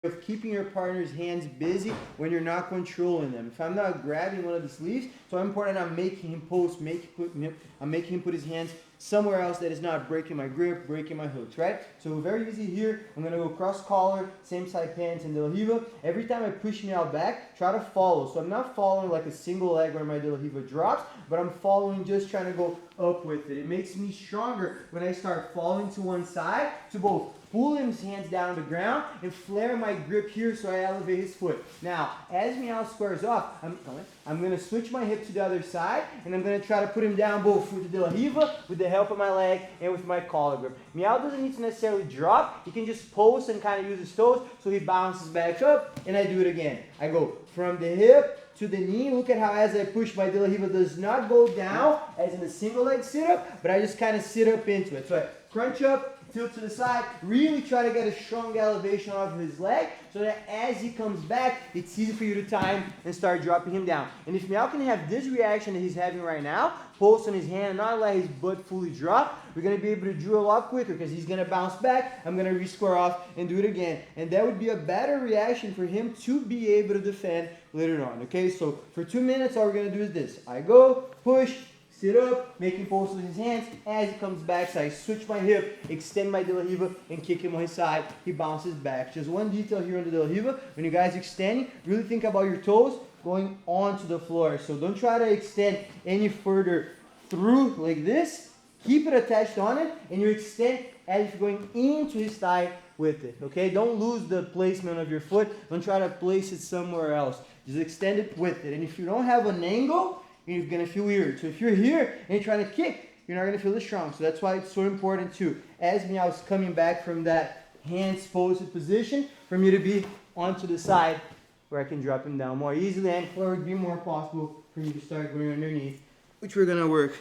of keeping your partner's hands busy when you're not controlling them. If I'm not grabbing one of the sleeves, so I'm important I'm making him post, I'm making him put his hands somewhere else that is not breaking my grip, breaking my hooks, right? So very easy here. I'm gonna go cross collar, same side pants in De La Riva. Every time I push me out back, try to follow. So I'm not following like a single leg where my De La Riva drops, but I'm following, just trying to go up with it. It makes me stronger when I start falling to one side to both pull his hands down to the ground and flare my grip here so I elevate his foot. Now, as Meow squares off, I'm going to switch my hip to the other side, and I'm going to try to put him down both with the De La Riva, with the help of my leg, and with my collar grip. Meow doesn't need to necessarily drop. He can just post and kind of use his toes, so he bounces back up, and I do it again. I go from the hip to the knee. Look at how as I push, my De La Riva does not go down as in a single leg sit-up, but I just kind of sit up into it. So I crunch up, tilt to the side, really try to get a strong elevation off of his leg so that as he comes back, it's easy for you to time and start dropping him down. And if Meow can have this reaction that he's having right now, post on his hand, not let his butt fully drop, we're going to be able to do a lot quicker because he's going to bounce back, I'm going to re-square off and do it again. And that would be a better reaction for him to be able to defend later on. Okay, so for 2 minutes, all we're going to do is this. I go, push, sit up, making post with his hands. As he comes back, so I switch my hip, extend my De La Riva, and kick him on his side. He bounces back. Just one detail here on the De La Riva. When you guys extending, really think about your toes going onto the floor. So don't try to extend any further through like this. Keep it attached on it, and you extend as if you're going into his thigh with it. Okay? Don't lose the placement of your foot. Don't try to place it somewhere else. Just extend it with it. And if you don't have an angle, you're going to feel weird. So if you're here and you're trying to kick, you're not going to feel as strong. So that's why it's so important too, as Meow is coming back from that hands posted position, for me to be onto the side where I can drop him down more easily, and where it would be more possible for me to start going underneath, which we're going to work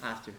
after.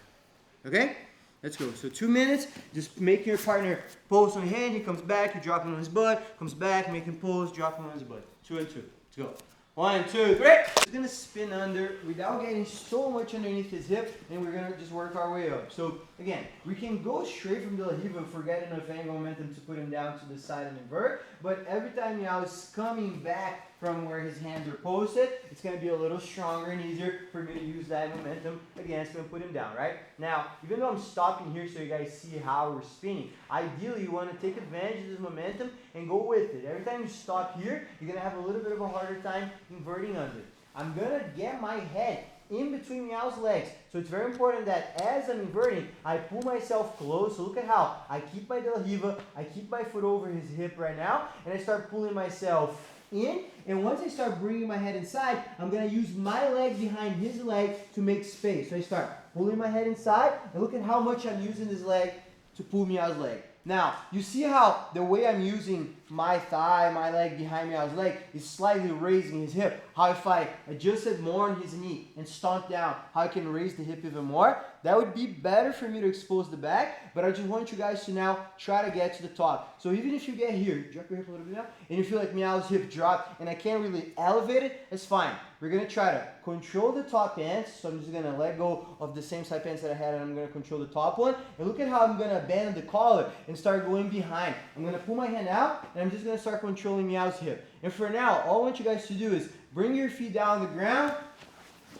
Okay? Let's go. So 2 minutes, just making your partner post on your hand. He comes back, you drop him on his butt, comes back, make him pose, drop him on his butt. 2 and 2. Let's go. 1, 2, 3. He's going to spin under without getting so much underneath his hip, and we're going to just work our way up. So again, we can go straight from De La Riva if we're getting enough angle momentum to put him down to the side and invert, but every time Meow is coming back from where his hands are posted, it's going to be a little stronger and easier for me to use that momentum against him and put him down, right? Now, even though I'm stopping here so you guys see how we're spinning, ideally you want to take advantage of this momentum and go with it. Every time you stop here, you're going to have a little bit of a harder time inverting under. I'm going to get my head in between Meow's legs. So it's very important that as I'm inverting, I pull myself close. So look at how I keep my De La Riva, I keep my foot over his hip right now, and I start pulling myself in, and once I start bringing my head inside, I'm going to use my leg behind his leg to make space. So I start pulling my head inside, and look at how much I'm using this leg to pull Meow's leg. Now, you see how the way I'm using my thigh, my leg behind Meow's leg is slightly raising his hip. How if I adjusted more on his knee and stomp down, how I can raise the hip even more. That would be better for me to expose the back, but I just want you guys to now try to get to the top. So even if you get here, drop your hip a little bit now, and you feel like Meow's hip dropped and I can't really elevate it, it's fine. We're going to try to control the top pants. So I'm just going to let go of the same side pants that I had, and I'm going to control the top one. And look at how I'm going to bend the collar and start going behind. I'm going to pull my hand out, and I'm just going to start controlling Meow's hip. And for now, all I want you guys to do is bring your feet down on the ground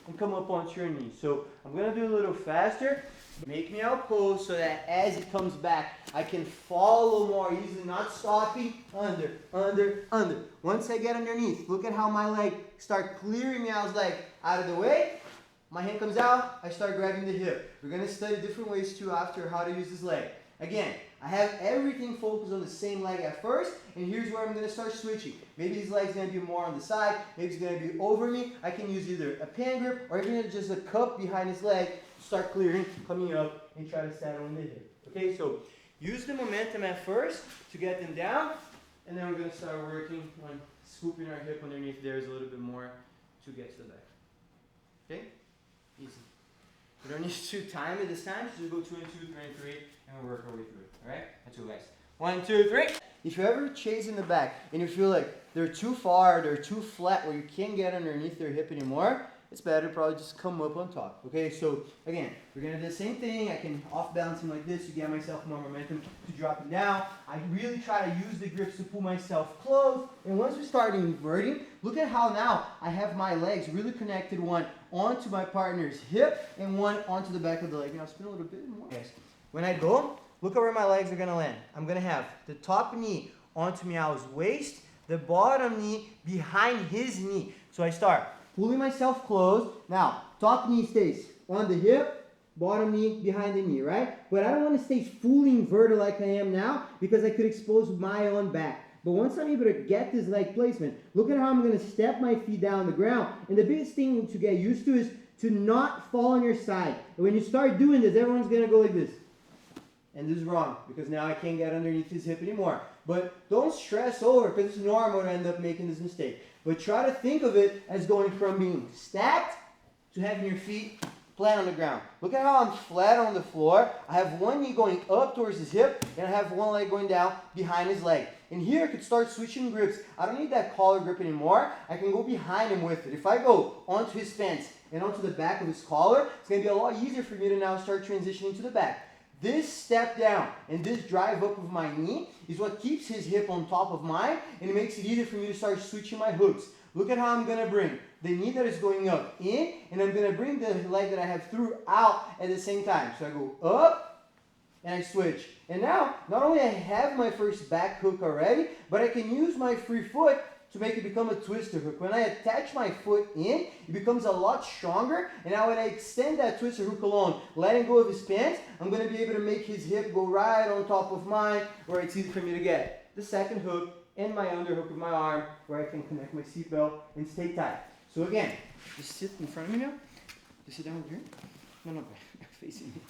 and come up onto your knees. So I'm going to do a little faster. Make Meow pose so that as it comes back, I can follow more easily, not stopping, under, under, under. Once I get underneath, look at how my leg start clearing Meow's leg out of the way. My hand comes out, I start grabbing the hip. We're going to study different ways too after how to use this leg. Again, I have everything focused on the same leg at first, and here's where I'm going to start switching. Maybe his leg's going to be more on the side, maybe it's going to be over me. I can use either a pan grip or even just a cup behind his leg, start clearing, coming up, and try to settle on the hip. Okay, so use the momentum at first to get them down, and then we're going to start working on scooping our hip underneath there a little bit more to get to the back. Okay? Easy. We don't need to time it this time, so just go 2 and 2, 3 and 3, and we'll work our way through it. Alright? Let's go, guys. 1, 2, 3. If you're ever chasing the back and you feel like they're too far, they're too flat, where you can't get underneath their hip anymore, it's better to probably just come up on top. Okay, so again, we're gonna do the same thing. I can off balance him like this to get myself more momentum to drop him down. I really try to use the grips to pull myself close. And once we start inverting, look at how now I have my legs really connected, one onto my partner's hip and one onto the back of the leg. Now spin a little bit more. Yes. When I go, look at where my legs are gonna land. I'm gonna have the top knee onto Meow's waist, the bottom knee behind his knee. So I start pulling myself close. Now, top knee stays on the hip, bottom knee behind the knee, right? But I don't want to stay fully inverted like I am now because I could expose my own back. But once I'm able to get this leg placement, look at how I'm going to step my feet down the ground. And the biggest thing to get used to is to not fall on your side. And when you start doing this, everyone's going to go like this. And this is wrong because now I can't get underneath his hip anymore. But don't stress over because it's normal to end up making this mistake. But try to think of it as going from being stacked to having your feet flat on the ground. Look at how I'm flat on the floor. I have one knee going up towards his hip and I have one leg going down behind his leg. And here I could start switching grips. I don't need that collar grip anymore. I can go behind him with it. If I go onto his fence and onto the back of his collar, it's going to be a lot easier for me to now start transitioning to the back. This step down and this drive up of my knee is what keeps his hip on top of mine, and it makes it easier for me to start switching my hooks. Look at how I'm going to bring the knee that is going up in, and I'm going to bring the leg that I have through out at the same time. So I go up, and I switch. And now, not only I have my first back hook already, but I can use my free foot to make it become a twister hook. When I attach my foot in, it becomes a lot stronger. And now when I extend that twister hook along, letting go of his pants, I'm going to be able to make his hip go right on top of mine, where it's easy for me to get the second hook and my underhook of my arm, where I can connect my seatbelt and stay tight. So again, just sit in front of me now. Just sit down here. No, facing me.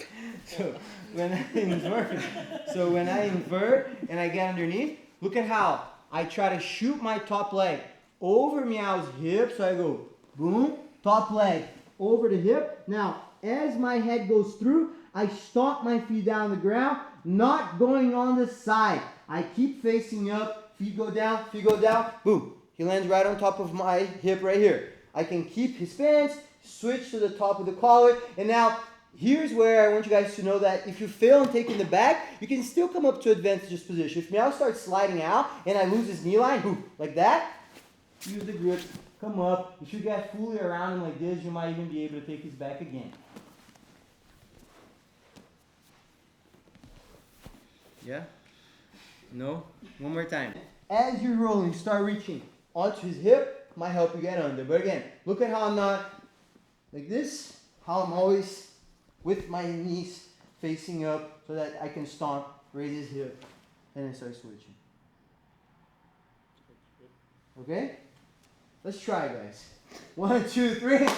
So when I invert and I get underneath, look at how I try to shoot my top leg over Meow's hip. So I go boom, top leg over the hip. Now, as my head goes through, I stomp my feet down the ground, not going on the side. I keep facing up, feet go down, boom. He lands right on top of my hip right here. I can keep his pants, switch to the top of the collar, and now here's where I want you guys to know that if you fail in taking the back, you can still come up to advantageous position. If Meow starts sliding out and I lose his knee line, boom, like that, use the grip, come up. If you get fully around him like this, you might even be able to take his back again. Yeah? No? One more time. As you're rolling, start reaching onto his hip, might help you get under. But again, look at how I'm not like this, how I'm always with my knees facing up so that I can stomp, raise his hip, and then start switching. Okay? Let's try, guys. 1, 2, 3.